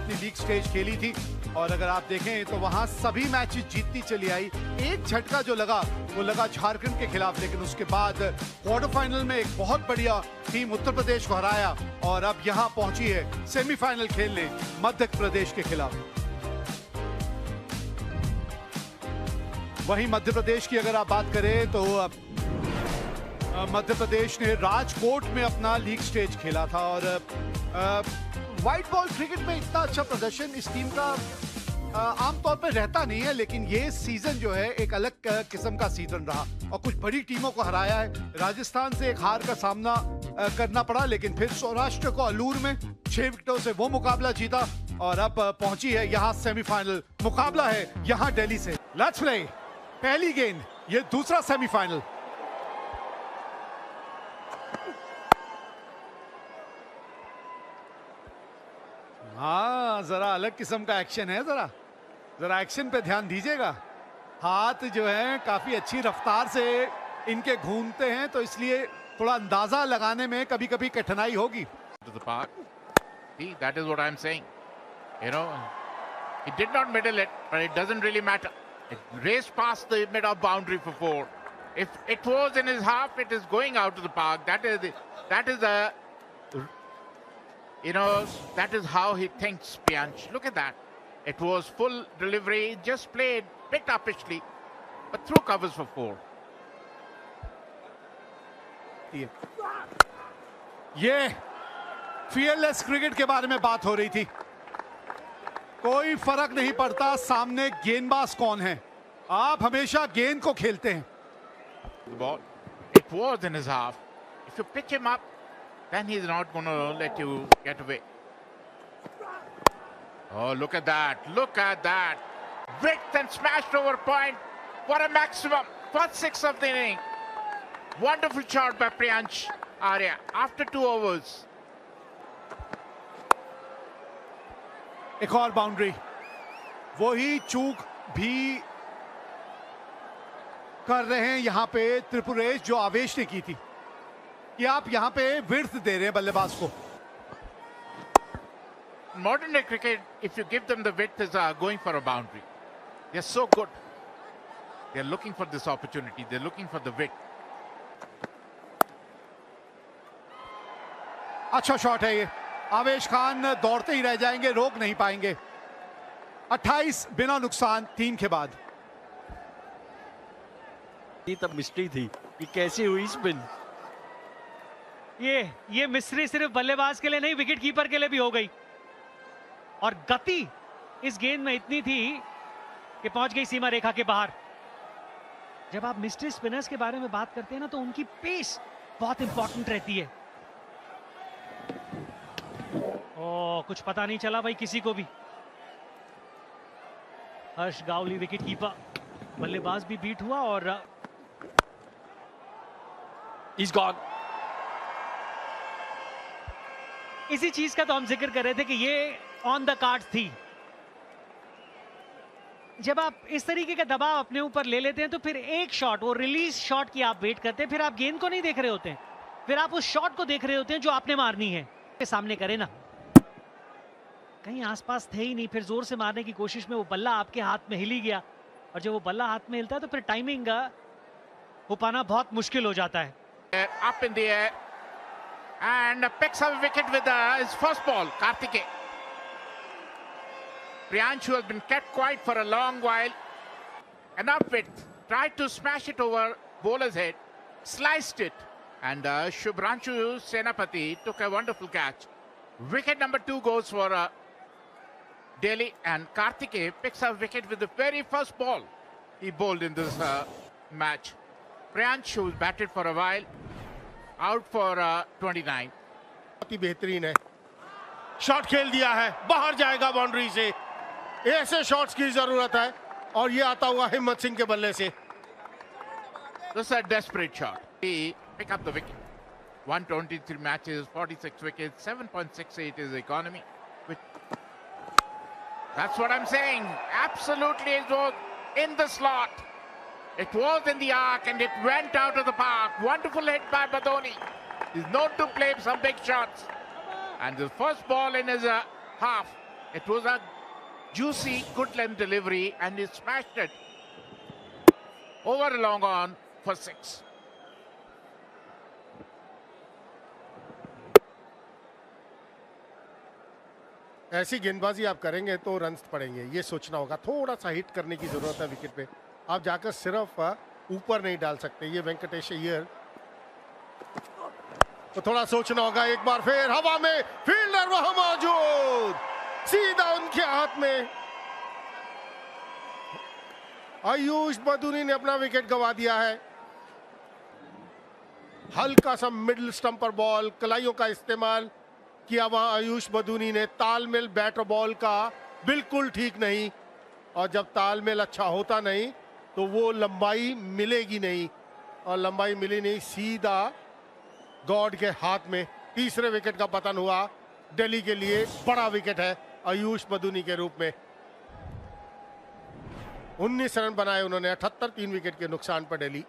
अपनी league stage खेली थी और अगर आप देखें तो वहां सभी मैचेस जीतती चली आई। एक झटका जो लगा वो लगा झारखंड के खिलाफ, लेकिन उसके बाद क्वार्टर फाइनल में एक बहुत बढ़िया टीम उत्तर प्रदेश को हराया और अब यहां पहुंची है सेमीफाइनल खेलने मध्य प्रदेश के खिलाफ। वहीं मध्य प्रदेश की अगर आप बात करें तो मध्य प्रदेश ने राजकोट में अपना लीग स्टेज खेला था और व्हाइट बॉल क्रिकेट में इतना अच्छा प्रदर्शन इस टीम का आमतौर पर रहता नहीं है, लेकिन ये सीजन जो है एक अलग किस्म का सीजन रहा और कुछ बड़ी टीमों को हराया है। राजस्थान से एक हार का सामना करना पड़ा, लेकिन फिर सौराष्ट्र को अलूर में 6 विकेटों से वो मुकाबला जीता और अब पहुंची है यहाँ सेमीफाइनल। मुकाबला है यहाँ दिल्ली से। Let's play. पहली गेंद, ये दूसरा सेमीफाइनल। हाँ, जरा अलग किस्म का एक्शन है, जरा एक्शन पे ध्यान दीजिएगा। हाथ जो है काफी अच्छी रफ्तार से इनके घूमते हैं, तो इसलिए थोड़ा अंदाजा लगाने में कभी कभी कठिनाई होगी। See, that is what I'm saying. You know, he did not middle it, but it doesn't really matter. It raced past the mid-off boundary for 4. If it was in his half, it is going out to the park. That is how he thinks, Priyansh. Look at that. It was full delivery, just played, picked up pitchly, but threw covers for 4. ये fearless cricket के बारे में बात हो रही थी। कोई फर्क नहीं पड़ता सामने गेंदबाज कौन है, आप हमेशा गेंद को खेलते हैं। The ball, it was in his half. If you pitch him up, then he's not going to let you get away. Oh, look at that. Look at that. Width and smashed over point. What a maximum. First 6 of the inning. Wonderful shot by Priyansh Arya after 2 overs. एक और boundary, वही चूक भी कर रहे हैं यहां पे त्रिपुरेश जो आवेश ने की थी कि आप यहां पे विड्थ दे रहे हैं बल्लेबाज को। Modern day cricket, if you give them the width, is going for a boundary. They're so good. They're looking for this opportunity. They're looking for the width. अच्छा शॉट है ये। आवेश खान दौड़ते ही रह जाएंगे, रोक नहीं पाएंगे। 28 बिना नुकसान 3 के बाद। ये तब मिस्ट्री थी कि कैसे हुई स्पिन। ये मिस्ट्री सिर्फ बल्लेबाज के लिए नहीं, विकेट कीपर के लिए भी हो गई। और गति इस गेंद में इतनी थी कि पहुंच गई सीमा रेखा के बाहर। जब आप मिस्ट्री स्पिनर्स के बारे में बात करते हैं ना, तो उनकी पेस बहुत इंपॉर्टेंट रहती है। कुछ पता नहीं चला भाई किसी को भी। हर्ष गावली विकेट कीपर, बल्लेबाज भी बीट हुआ और He's gone. इसी चीज का तो हम जिक्र कर रहे थे कि ये ऑन द कार्ड्स थी। जब आप इस तरीके का दबाव अपने ऊपर ले लेते हैं तो फिर एक शॉट, वो रिलीज शॉट की आप वेट करते हैं, फिर आप गेंद को नहीं देख रहे होते हैं, फिर आप उस शॉट को देख रहे होते हैं जो आपने मारनी है। सामने करे ना, कहीं आसपास थे ही नहीं, फिर जोर से मारने की कोशिश में वो बल्ला आपके हाथ में हिल ही गया, और जब वो बल्ला हाथ में हिलता है तो फिर टाइमिंग हो पाना बहुत मुश्किल हो जाता है। Up in the air and picks up a wicket with his first ball, Karthike. Priyansh, who has been kept quiet for a long while, enough width, tried to smash it over bowler's head, sliced it, and Shubhranshu Senapati took a wonderful catch. Wicket number 2 goes for Delhi, and Karthike picks up wicket with the very first ball he bowled in this match. Priyansh, who's batted for a while, out for 29. बहुत ही बेहतरीन है, shot खेल दिया है, बाहर जाएगा boundary से। ऐसे शॉट्स की जरूरत है और ये आता हुआ हिम्मत सिंह के बल्ले से। This is a desperate shot. He pick up the wicket. 123 matches, 46 wickets, 7.68 is the economy. That's what I'm saying. Absolutely, it was in the slot. It was in the arc and it went out of the park. Wonderful hit by Badoni. He's known to play some big shots. And the first ball in his half It was a juicy, good length delivery, and he smashed it over a long on for 6. ऐसी गेंदबाजी आप करेंगे तो runs पड़ेंगे, ये सोचना होगा। थोड़ा सा हिट करने की जरूरत है विकेट पे, आप जाकर सिर्फ ऊपर नहीं डाल सकते। ये वेंकटेश अय्यर तो थोड़ा सोचना होगा। एक बार फिर हवा में, फील्डर वहां मौजूद, सीधा उनके हाथ में। आयुष बदूनी ने अपना विकेट गंवा दिया है। हल्का सा मिडिल स्टंप पर बॉल, कलाइयों का इस्तेमाल किया वहां आयुष बदूनी ने। तालमेल बैट और बॉल का बिल्कुल ठीक नहीं, और जब तालमेल अच्छा होता नहीं तो वो लंबाई मिलेगी नहीं, और लंबाई मिली नहीं, सीधा गॉड के हाथ में। तीसरे विकेट का पतन हुआ दिल्ली के लिए। बड़ा विकेट है आयुष बदूनी के रूप में। 19 रन बनाए उन्होंने, 78, 3 विकेट के नुकसान पर Delhi.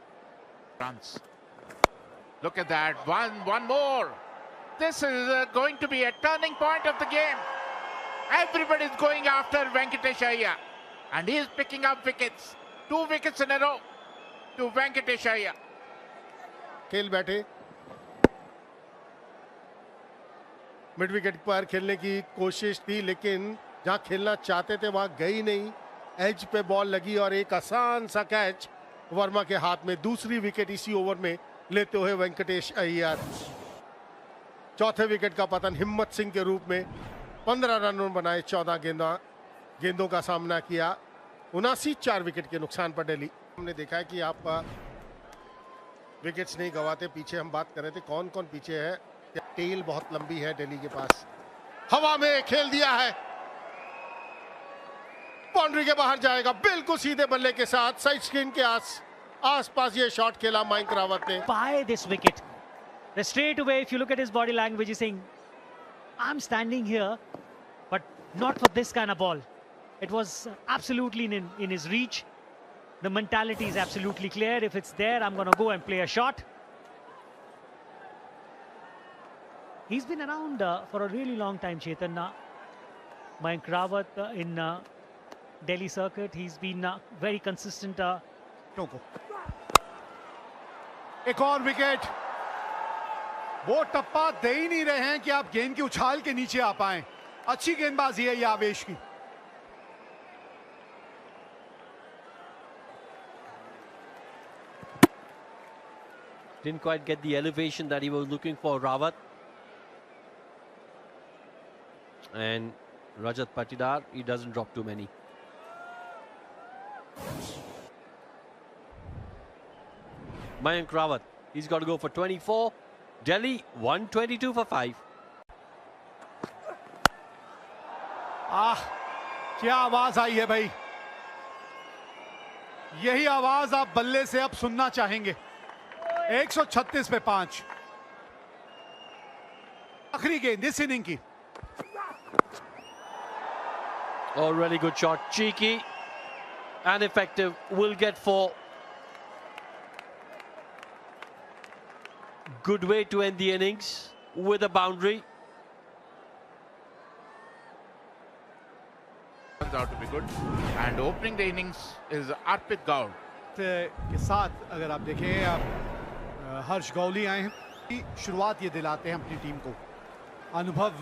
Runs. Look at that. One more. This is going to be a turning point of the game. Everybody is going after Venkatesh Iyer, and he is picking up wickets. 2 wickets in a row to Venkatesh Iyer. खेल बैठे, mid wicket पर खेलने की कोशिश थी, लेकिन जहां खेलना चाहते थे वहां गई नहीं। एज पे बॉल लगी और एक आसान सा कैच वर्मा के हाथ में। दूसरी विकेट इसी ओवर में लेते हुए वेंकटेश अय्यर। चौथे विकेट का पतन हिम्मत सिंह के रूप में। 15 रन बनाए, 14 गेंदों का सामना किया। 79, 4 विकेट के नुकसान पर दिल्ली। हमने देखा है कि आप विकेट्स नहीं गंवाते। पीछे हम बात कर रहे थे कौन कौन पीछे है। टेल बहुत लंबी है दिल्ली के पास। हवा में खेल दिया है, बाउंड्री के बाहर जाएगा, बिल्कुल सीधे बल्ले के साथ। साइड स्क्रीन के आसपास ये शॉट खेला मयंक रावत ने। By this wicket, the straight away, if you look at his body language, he's saying, "I'm standing here, but not for this kind of ball." It was absolutely in his reach. The mentality is absolutely clear. If it's there, I'm going to go and play a shot. He's been around for a really long time, Chetan. Mayank Rawat in Delhi circuit, he's been very consistent. टोको, एक और wicket. वो टप्पा दे ही नहीं रहे हैं कि आप गेंद की उछाल के नीचे आ पाएं। अच्छी गेंदबाजी है ये आवेश की। Didn't quite get the elevation that he was looking for, Rawat. And Rajat Patidar, he doesn't drop too many. Mayank Rawat, he's got to go for 24. Delhi, 122 for 5. क्या आवाज आई है भाई। यही आवाज आप बल्ले से अब सुनना चाहेंगे। 136 पे 5। आखिरी गेंद इस इनिंग की। Oh, really good shot. Cheeky and effective. Will get 4. Good way to end the innings with a boundary. Turns out to be good. And opening the innings is Arpit Gaur. के साथ अगर आप देखें, आप हर्ष गौली आए हैं। शुरुआत ये दिलाते हैं अपनी टीम को। अनुभव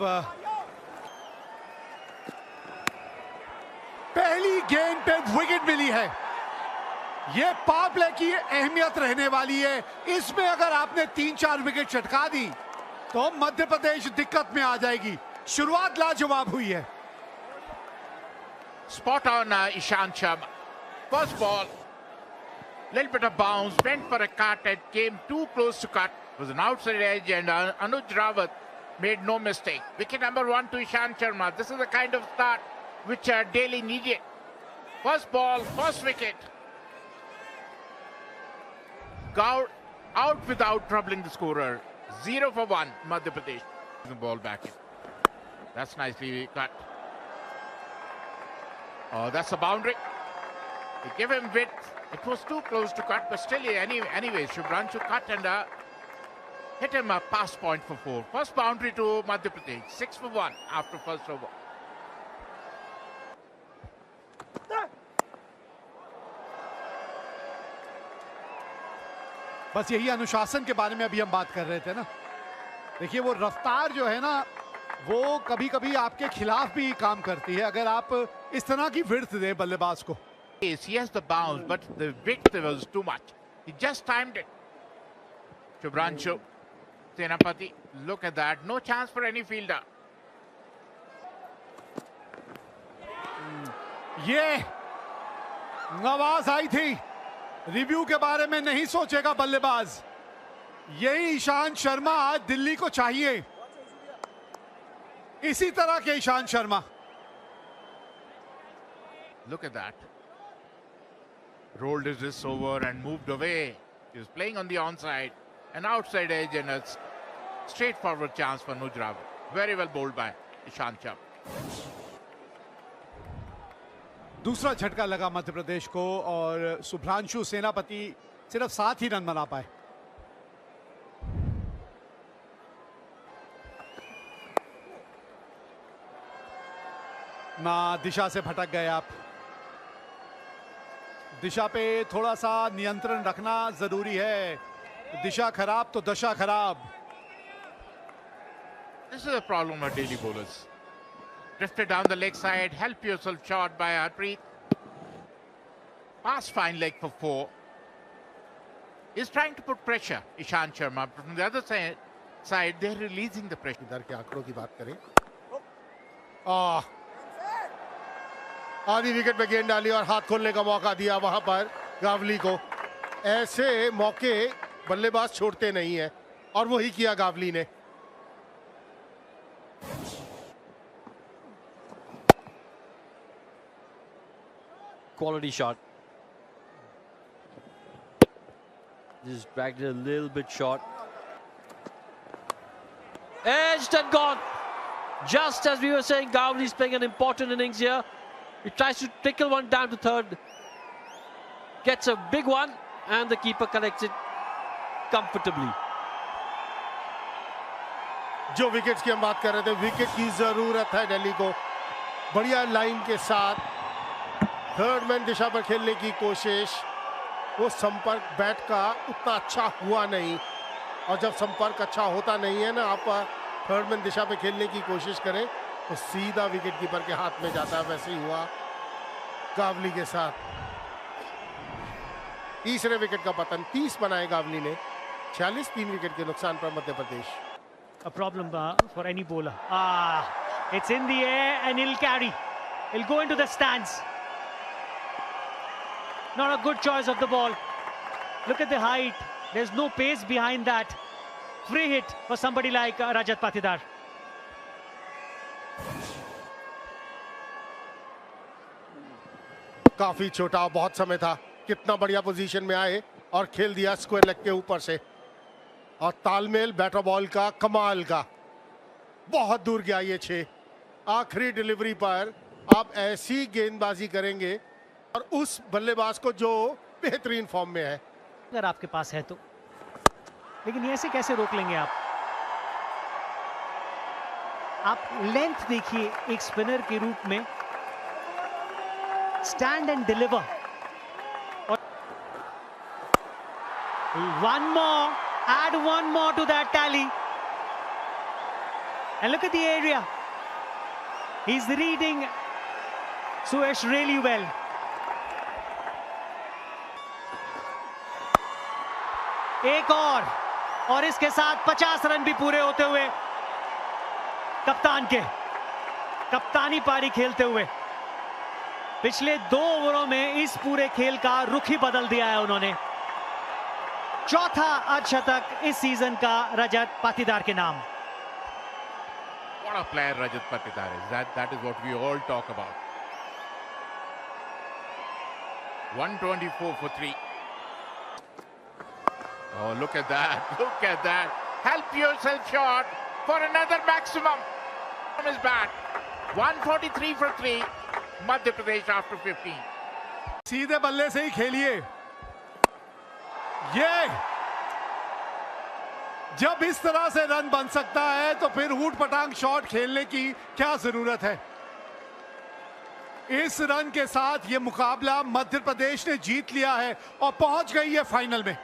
पहली गेंद पे विकेट मिली है। ये पावर प्ले की अहमियत रहने वाली है। इसमें अगर आपने 3-4 विकेट चटका दी तो मध्य प्रदेश दिक्कत में आ जाएगी। शुरुआत लाजवाब हुई है। Spot on Ishant Sharma. First ball, little bit of bounce, went for a cut and came too close to cut. It was an outside edge, and Anuj Rawat made no mistake. Wicket number 1 to Ishant Sharma. This is the kind of start which Delhi needed. First ball, first wicket. Gaur out without troubling the scorer. 0 for 1, Madhya Pradesh. The ball back in. That's nicely cut. Oh, that's a boundary. They give him width. It was too close to cut, but still, anyway, Shubhranshu cut and hit him a pass point for 4. First boundary to Madhya Pradesh. 6 for 1 after first over. बस यही अनुशासन के बारे में अभी हम बात कर रहे थे ना। देखिए वो रफ्तार जो है ना वो कभी कभी आपके खिलाफ भी काम करती है अगर आप इस तरह की विड्थ दे बल्लेबाज को। Yes, he has the bounce, but the width was too much. He just timed it. Shubhranshu Senapati, look at that. No chance for any fielder. ये आवाज आई थी, रिव्यू के बारे में नहीं सोचेगा बल्लेबाज। यही ईशांत शर्मा आज दिल्ली को चाहिए, इसी तरह के Ishant Sharma. Look at that. Rolled his wrists over and moved away. He was playing on the onside, an outside edge, and a straightforward chance for Anuj Rawat. Very well bowled by Ishant Sharma. दूसरा झटका लगा मध्य प्रदेश को और शुभ्रांशु सेनापति सिर्फ 7 ही run बना पाए। ना दिशा से भटक गए आप। दिशा पे थोड़ा सा नियंत्रण रखना जरूरी है, दिशा खराब तो दशा खराब। This is a problem of Delhi bowlers. Drifted down the leg side, help yourself shot by Harpreet. Pass fine leg for 4. He's trying to put pressure, Ishant Sharma. But from the other side, they're releasing the pressure. इधर के आंकड़ों की बात करें, आधी wicket पे गेंद डाली और हाथ खोलने का मौका दिया वहां पर गावली को। ऐसे मौके बल्लेबाज छोड़ते नहीं है और वही किया गावली ने। Quality shot. Just dragged it a little bit short. Edged and gone. Just as we were saying, Gavli's playing an important innings here. He tries to trickle one down to third. Gets a big one and the keeper collects it comfortably. जो wickets की हम बात कर रहे थे, wicket की जरूरत है दिल्ली को। बढ़िया लाइन के साथ थर्ड मैन दिशा पर खेलने की कोशिश, वो संपर्क बैट का उतना अच्छा हुआ नहीं। और जब संपर्क अच्छा होता नहीं है ना, आप थर्ड मैन दिशा पे खेलने की कोशिश करें तो सीधा विकेट कीपर के हाथ में जाता है। वैसे ही हुआ गावली के साथ। तीसरे विकेट का पतन, 30 बनाए गावली ने। 46 3 विकेट के नुकसान पर Madhya Pradesh. A problem for any bowler. It's in the air and he'll carry. He'll go into the stands. Not a good choice of the ball. Look at the height. There's no pace behind that. Free hit for somebody like Rajat Patidar. काफी छोटा, बहुत समय था। कितना बढ़िया position में आए और खेल दिया स्क्वायर लेग के ऊपर से। और तालमेल बैटर बॉल का कमाल का, बहुत दूर गया ये 6। आखिरी डिलीवरी पर आप ऐसी गेंदबाजी करेंगे और उस बल्लेबाज को जो बेहतरीन फॉर्म में है। अगर आपके पास है तो, लेकिन ये ऐसे कैसे रोक लेंगे आप? आप लेंथ देखिए एक स्पिनर के रूप में, स्टैंड एंड डिलीवर। और one more, add one more to that tally. And look at the area. He's reading Suyash really well. एक और इसके साथ 50 रन भी पूरे होते हुए कप्तान के कप्तानी पारी खेलते हुए पिछले 2 ओवरों में इस पूरे खेल का रुख ही बदल दिया है उन्होंने। चौथा अर्धशतक इस सीजन का रजत पाटीदार के नाम। What a player Rajat Patidar is. That is what we all talk about. 124 for 3. Oh, look at that. Look at that. Help yourself shot for another maximum from his bat. 143 for 3. Madhya Pradesh after 15. सीधे बल्ले से ही खेलिए। ये जब इस तरह से run बन सकता है तो फिर ऊट पटांग शॉट खेलने की क्या जरूरत है? इस रन के साथ ये मुकाबला मध्य प्रदेश ने जीत लिया है और पहुंच गई है फाइनल में।